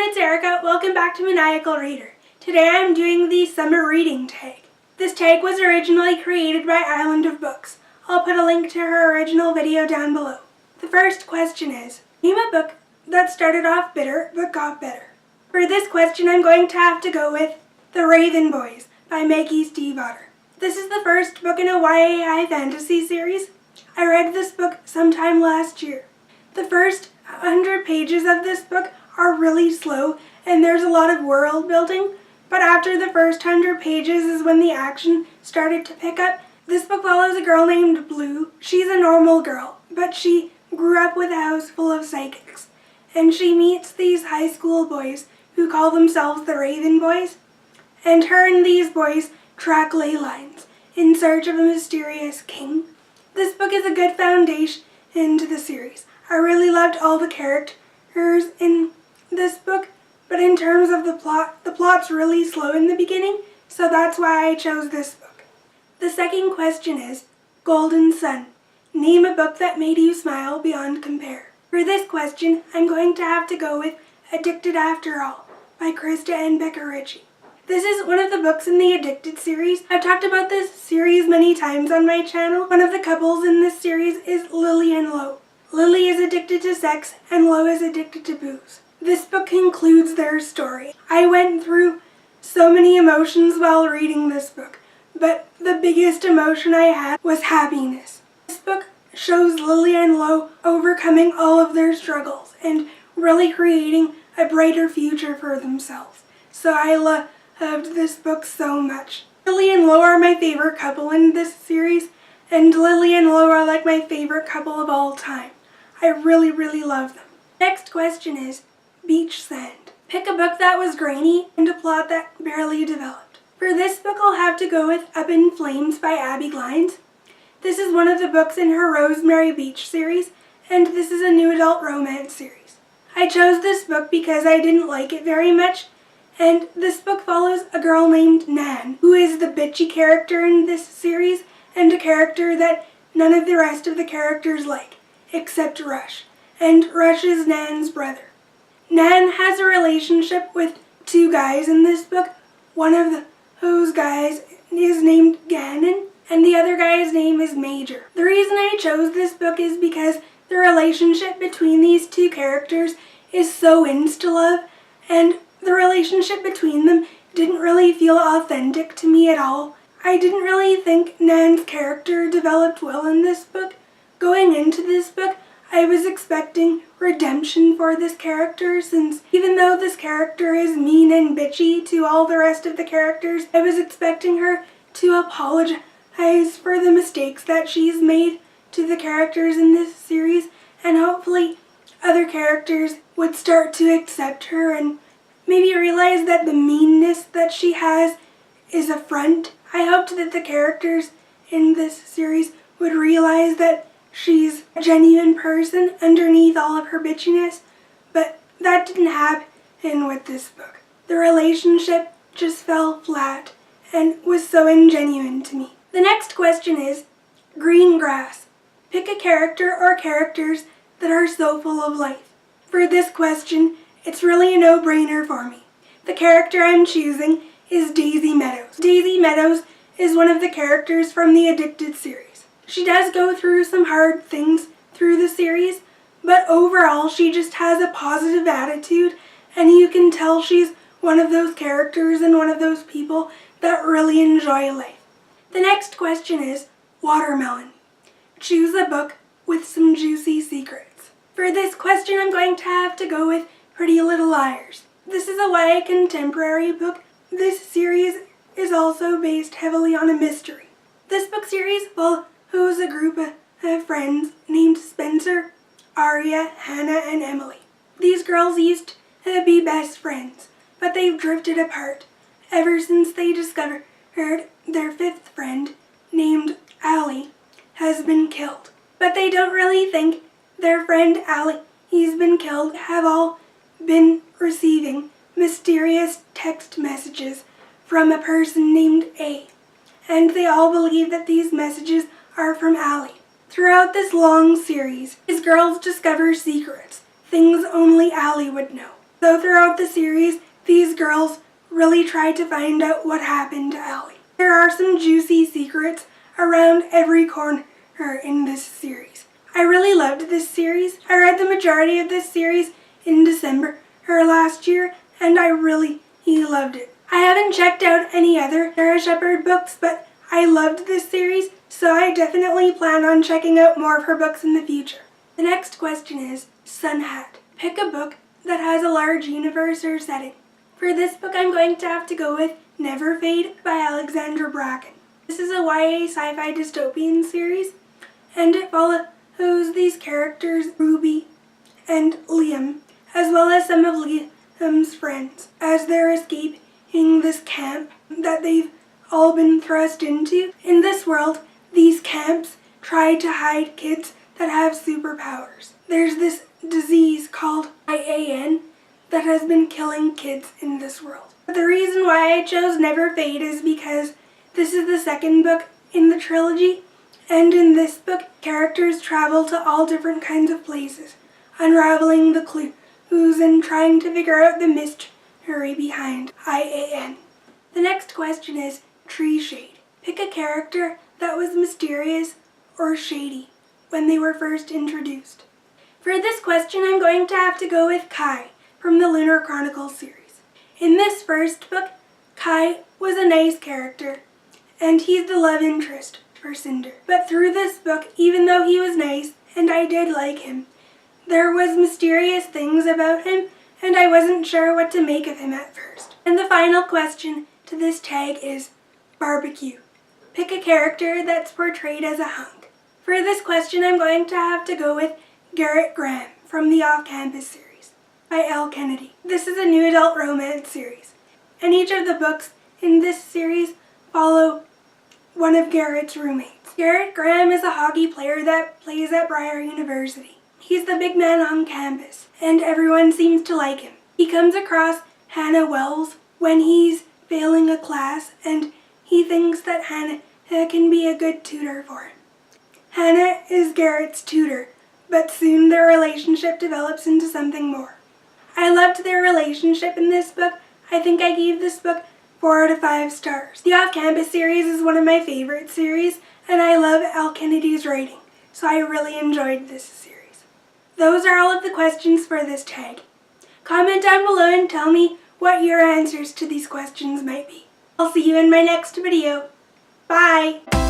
it's Erica. Welcome back to Maniacal Reader. Today I'm doing the summer reading tag. This tag was originally created by Island of Books. I'll put a link to her original video down below. The first question is, name a book that started off bitter but got better. For this question I'm going to have to go with The Raven Boys by Maggie Stiefvater. This is the first book in a YA high fantasy series. I read this book sometime last year. The first 100 pages of this book are really slow and there's a lot of world building, but after the first 100 pages is when the action started to pick up. This book follows a girl named Blue. She's a normal girl, but she grew up with a house full of psychics, and she meets these high school boys who call themselves the Raven Boys, and her and these boys track ley lines in search of a mysterious king. This book is a good foundation into the series. I really loved all the characters in this book, but in terms of the plot's really slow in the beginning, so that's why I chose this book. The second question is, Golden Sun. Name a book that made you smile beyond compare. For this question, I'm going to have to go with Addicted After All by Krista and Becca Ritchie. This is one of the books in the Addicted series. I've talked about this series many times on my channel. One of the couples in this series is Lily and Lo. Lily is addicted to sex and Lo is addicted to booze. This book concludes their story. I went through so many emotions while reading this book, but the biggest emotion I had was happiness. This book shows Lily and Lo overcoming all of their struggles and really creating a brighter future for themselves. So I loved this book so much. Lily and Lo are my favorite couple in this series, and Lily and Lo are like my favorite couple of all time. I really love them. Next question is Beach Sand. Pick a book that was grainy and a plot that barely developed. For this book I'll have to go with Up in Flames by Abby Glines. This is one of the books in her Rosemary Beach series, and this is a new adult romance series. I chose this book because I didn't like it very much, and this book follows a girl named Nan, who is the bitchy character in this series, and a character that none of the rest of the characters like, except Rush. And Rush is Nan's brother. Nan has a relationship with two guys in this book. One of those guys is named Gannon, and the other guy's name is Major. The reason I chose this book is because the relationship between these two characters is so insta-love, and the relationship between them didn't really feel authentic to me at all. I didn't really think Nan's character developed well in this book. Going into this book, I was expecting redemption for this character, since even though this character is mean and bitchy to all the rest of the characters, I was expecting her to apologize for the mistakes that she's made to the characters in this series, and hopefully other characters would start to accept her and maybe realize that the meanness that she has is a front. I hoped that the characters in this series would realize that she's a genuine person underneath all of her bitchiness, but that didn't happen with this book. The relationship just fell flat and was so ingenuine to me. The next question is Green Grass. Pick a character or characters that are so full of life. For this question, it's really a no-brainer for me. The character I'm choosing is Daisy Meadows. Daisy Meadows is one of the characters from the Addicted series. She does go through some hard things through the series, but overall she just has a positive attitude, and you can tell she's one of those characters and one of those people that really enjoy life. The next question is Watermelon. Choose a book with some juicy secrets. For this question I'm going to have to go with Pretty Little Liars. This is a YA contemporary book. This series is also based heavily on a mystery. This book series follows a group of friends named Spencer, Aria, Hannah, and Emily. These girls used to be best friends, but they've drifted apart ever since they discovered their fifth friend, named Allie, has been killed. But they don't really think their friend Allie has been killed, have all been receiving mysterious text messages from a person named A, and they all believe that these messages are from Allie. Throughout this long series, these girls discover secrets, things only Allie would know. So throughout the series, these girls really try to find out what happened to Ellie. There are some juicy secrets around every corner in this series. I really loved this series. I read the majority of this series in December last year, and I really loved it. I haven't checked out any other Sarah Shepard books, but I loved this series, so I definitely plan on checking out more of her books in the future. The next question is Sun Hat. Pick a book that has a large universe or setting. For this book, I'm going to have to go with Never Fade by Alexandra Bracken. This is a YA sci-fi dystopian series, and it follows these characters, Ruby and Liam, as well as some of Liam's friends, as they're escaping this camp that they've all been thrust into. In this world, these camps try to hide kids that have superpowers. There's this disease called IAN that has been killing kids in this world. But the reason why I chose Never Fade is because this is the second book in the trilogy, and in this book, characters travel to all different kinds of places, unraveling the clues and trying to figure out the mystery behind IAN. The next question is Tree Shade. Pick a character that was mysterious or shady when they were first introduced. For this question, I'm going to have to go with Kai from the Lunar Chronicles series. In this first book, Kai was a nice character, and he's the love interest for Cinder. But through this book, even though he was nice, and I did like him, there was mysterious things about him, and I wasn't sure what to make of him at first. And the final question to this tag is Barbecue. Pick a character that's portrayed as a hunk. For this question, I'm going to have to go with Garrett Graham from the Off-Campus series by Elle Kennedy. This is a new adult romance series, and each of the books in this series follow one of Garrett's roommates. Garrett Graham is a hockey player that plays at Briar University. He's the big man on campus, and everyone seems to like him. He comes across Hannah Wells when he's failing a class, and he thinks that Hannah can be a good tutor for him. Hannah is Garrett's tutor, but soon their relationship develops into something more. I loved their relationship in this book. I think I gave this book 4 out of 5 stars. The Off-Campus series is one of my favorite series, and I love Elle Kennedy's writing, so I really enjoyed this series. Those are all of the questions for this tag. Comment down below and tell me what your answers to these questions might be. I'll see you in my next video. Bye!